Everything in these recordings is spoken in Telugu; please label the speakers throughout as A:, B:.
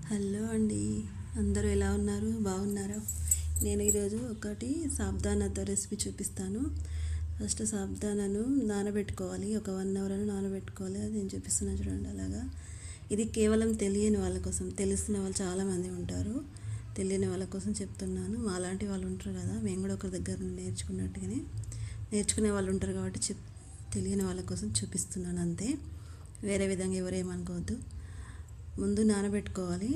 A: హలో అండి, అందరూ ఎలా ఉన్నారు? బాగున్నారా? నేను ఈరోజు ఒకటి సాబ్దానాతో రెసిపీ చూపిస్తాను. ఫస్ట్ సాబ్దానాను నానబెట్టుకోవాలి, ఒక 1 అవర్ నానబెట్టుకోవాలి. అది నేను చూపిస్తున్నాను చూడండి. అలాగా ఇది కేవలం తెలియని వాళ్ళ కోసం, తెలిసిన వాళ్ళు చాలామంది ఉంటారు, తెలియని వాళ్ళ కోసం చెప్తున్నాను. మాలాంటి వాళ్ళు ఉంటారు కదా, మేము కూడా ఒకరి దగ్గర నుండి నేర్చుకునే వాళ్ళు ఉంటారు కాబట్టి తెలియని వాళ్ళ కోసం చూపిస్తున్నాను అంతే. వేరే విధంగా ఎవరేమనుకోవద్దు. ముందు నానబెట్టుకొని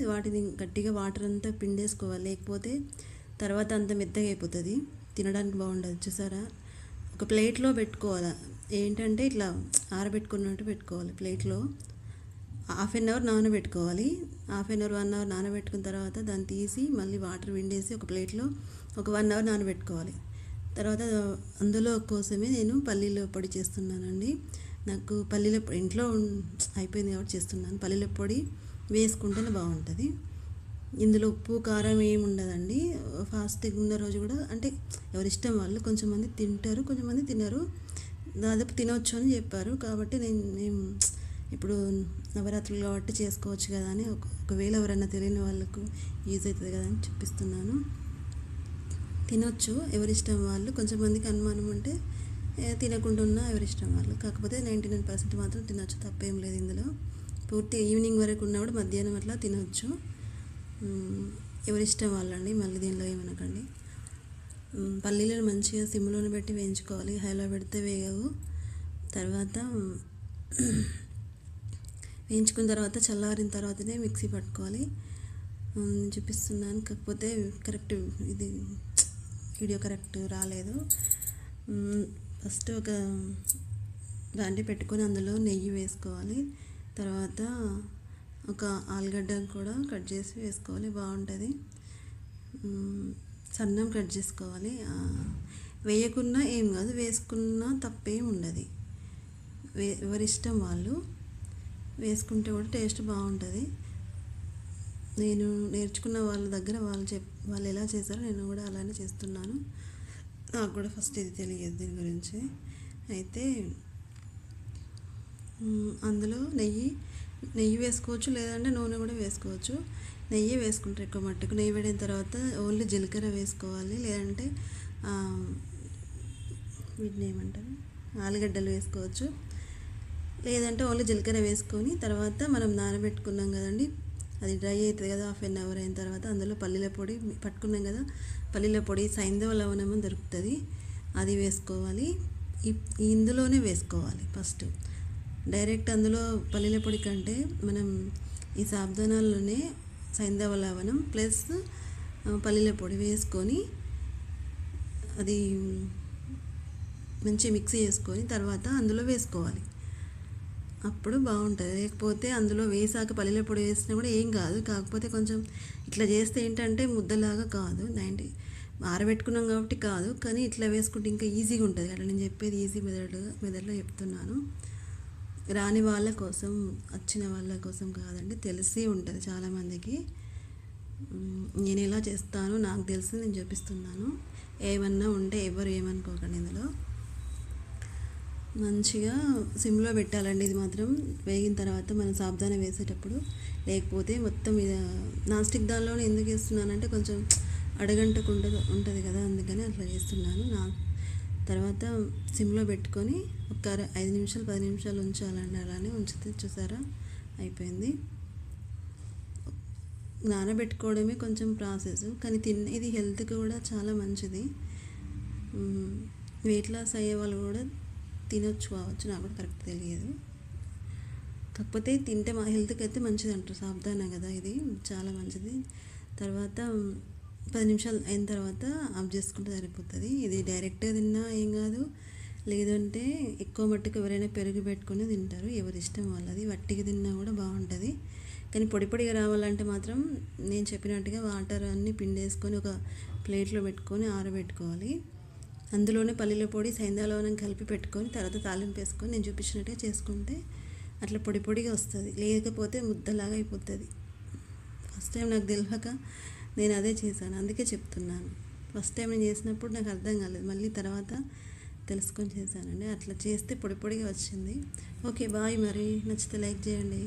A: వాటిని గట్టిగా వాటర్ అంతా పిండేసుకోవాలి, లేకపోతే తర్వాత అంత మెత్తగా అయిపోతుంది, తినడానికి బాగుండదు. చూసారా? ఒక ప్లేట్లో పెట్టుకోవాలి. ఏంటంటే ఇట్లా ఆరబెట్టుకున్నట్టు పెట్టుకోవాలి. ప్లేట్లో 1/2 అవర్ నానబెట్టుకోవాలి. 1/2 అవర్ 1 అవర్ నానబెట్టుకున్న తర్వాత దాన్ని తీసి మళ్ళీ వాటర్ పిండేసి ఒక ప్లేట్లో ఒక 1 అవర్ నానబెట్టుకోవాలి. తర్వాత అందులో కోసమే నేను పల్లీల పొడి చేస్తున్నానండి. నాకు పల్లీల పొడి ఇంట్లో అయిపోయింది కాబట్టి చేస్తున్నాను. పల్లీల పొడి వేసుకుంటేనే బాగుంటుంది. ఇందులో ఉప్పు కారం ఏమి ఉండదండి. ఫాస్టింగ్ ఉన్న రోజు కూడా, అంటే ఎవరిష్టం వాళ్ళు, కొంచెంమంది తింటారు, కొంచెంమంది తినరు. దాదాపు తినవచ్చు అని చెప్పారు కాబట్టి మేము ఇప్పుడు నవరాత్రులు కాబట్టి చేసుకోవచ్చు కదా అని, ఒకవేళ ఎవరైనా తెలియని వాళ్ళకు యూజ్ అవుతుంది కదా అని చూపిస్తున్నాను. తినొచ్చు ఎవరిష్టం వాళ్ళు. కొంచెంమందికి అనుమానం ఉంటే తినకుండా ఉన్న ఎవరిష్టం వాళ్ళు. కాకపోతే 99% మాత్రం తినొచ్చు, తప్పేం లేదు ఇందులో. పూర్తి ఈవినింగ్ వరకు ఉన్నా కూడా మధ్యాహ్నం అట్లా తినొచ్చు. ఎవరిష్టం వాళ్ళండి, మళ్ళీ దీనిలో ఏమనకండి. పల్లీలను మంచిగా సిమ్లోనే పెట్టి వేయించుకోవాలి, హైలో పెడితే వేగవు. తర్వాత వేయించుకున్న తర్వాత చల్లారిన తర్వాతనే మిక్సీ పట్టుకోవాలి. చూపిస్తున్నాను, కాకపోతే కరెక్ట్ ఇది వీడియో కరెక్ట్ రాలేదు. ఫస్ట్ ఒక దాంట్లో పెట్టుకొని అందులో నెయ్యి వేసుకోవాలి. తర్వాత ఒక ఆలుగడ్డ కూడా కట్ చేసి వేసుకోవాలి, బాగుంటుంది. సన్నం కట్ చేసుకోవాలి. వేయకున్నా ఏం కాదు, వేసుకున్నా తప్పేం ఉండదు. ఎవరిష్టం వాళ్ళు వేసుకుంటే కూడా టేస్ట్ బాగుంటుంది. నేను నేర్చుకున్న వాళ్ళ దగ్గర వాళ్ళు ఎలా చేశారో నేను కూడా అలానే చేస్తున్నాను. నాకు కూడా ఫస్ట్ ఇది తెలియదు దీని గురించి. అయితే అందులో నెయ్యి వేసుకోవచ్చు, లేదంటే నూనె కూడా వేసుకోవచ్చు. నెయ్యి వేసుకుంటారు ఎక్కువ మట్టుకు. నెయ్యి వేడిన తర్వాత ఓన్లీ జీలకర్ర వేసుకోవాలి, లేదంటే వీటిని ఏమంటారు, ఆలుగడ్డలు వేసుకోవచ్చు. లేదంటే ఓన్లీ జీలకర్ర వేసుకొని తర్వాత మనం నానబెట్టుకున్నాం కదండి, అది డ్రై అవుతుంది కదా. 1/2 అవర్ అయిన తర్వాత అందులో పల్లీల పొడి పట్టుకున్నాం కదా, పల్లీల పొడి సైంధవ లవణం దొరుకుతుంది, అది వేసుకోవాలి. ఇందులోనే వేసుకోవాలి ఫస్ట్. డైరెక్ట్ అందులో పల్లీల పొడి కంటే మనం ఈ సాబ్దానాల్లోనే సైంధవ లవణం ప్లస్ పల్లీల పొడి వేసుకొని అది మంచి మిక్సీ చేసుకొని తర్వాత అందులో వేసుకోవాలి. అప్పుడు బాగుంటుంది. లేకపోతే అందులో వేసాక పల్లీల పొడి వేసినా కూడా ఏం కాదు. కాకపోతే కొంచెం ఇట్లా చేస్తే ఏంటంటే ముద్దలాగా కాదు, ఆరబెట్టుకున్నాం కాబట్టి కాదు, కానీ ఇట్లా వేసుకుంటే ఇంకా ఈజీగా ఉంటుంది. అట్లా నేను చెప్పేది ఈజీ మెథడ్లో చెప్తున్నాను. రాని వాళ్ళ కోసం, వచ్చిన వాళ్ళ కోసం కాదండి, తెలిసి ఉంటుంది చాలామందికి. నేను ఎలా చేస్తానో నాకు తెలిసి నేను చూపిస్తున్నాను. ఏమన్నా ఉంటే ఎవరు ఏమనుకోకండి. ఇందులో మంచిగా సిమ్లో పెట్టాలండి. ఇది మాత్రం వేగిన తర్వాత మనం సాబ్దానా వేసేటప్పుడు, లేకపోతే మొత్తం నాన్ స్టిక్ దానిలోనే ఎందుకు వేస్తున్నానంటే కొంచెం అడగంటకు ఉంటుంది కదా, అందుకని అట్లా చేస్తున్నాను. తర్వాత సిమ్లో పెట్టుకొని ఒక 5 నిమిషాలు 10 నిమిషాలు ఉంచాలండి. అలానే ఉంచితే చూసారా అయిపోయింది. నానబెట్టుకోవడమే కొంచెం ప్రాసెస్, కానీ ఇది హెల్త్కి కూడా చాలా మంచిది. వెయిట్ లాస్ అయ్యే వాళ్ళు కూడా తినొచ్చు కావచ్చు, నాకు కూడా కరెక్ట్ తెలియదు. కాకపోతే తింటే మా హెల్త్కి అయితే మంచిది అంటారు. సాబ్దానా కదా, ఇది చాలా మంచిది. తర్వాత 10 నిమిషాలు అయిన తర్వాత ఆఫ్ చేసుకుంటే సరిపోతుంది. ఇది డైరెక్ట్గా తిన్నా ఏం కాదు, లేదంటే ఎక్కువ మట్టుకు ఎవరైనా పెరుగు పెట్టుకుని తింటారు, ఎవరి ఇష్టం వాళ్ళది. వట్టిగా తిన్నా కూడా బాగుంటుంది. కానీ పొడిగా రావాలంటే మాత్రం నేను చెప్పినట్టుగా వాటర్ అన్నీ పిండేసుకొని ఒక ప్లేట్లో పెట్టుకొని ఆరబెట్టుకోవాలి. అందులోనే పల్లీల పొడి సైంధవ లవణం కలిపి పెట్టుకొని తర్వాత తాలింపు వేసుకొని నేను చూపించినట్టుగా చేసుకుంటే అట్లా పొడిగా వస్తుంది. లేకపోతే ముద్దలాగా అయిపోతుంది. ఫస్ట్ టైం నాకు తెలియక నేను అదే చేశాను, అందుకే చెప్తున్నాను. ఫస్ట్ టైం నేను చేసినప్పుడు నాకు అర్థం కాలేదు, మళ్ళీ తర్వాత తెలుసుకొని చేశానండి. అట్లా చేస్తే పొడిగా వచ్చింది. Okay bye. మరి నచ్చితే లైక్ చేయండి.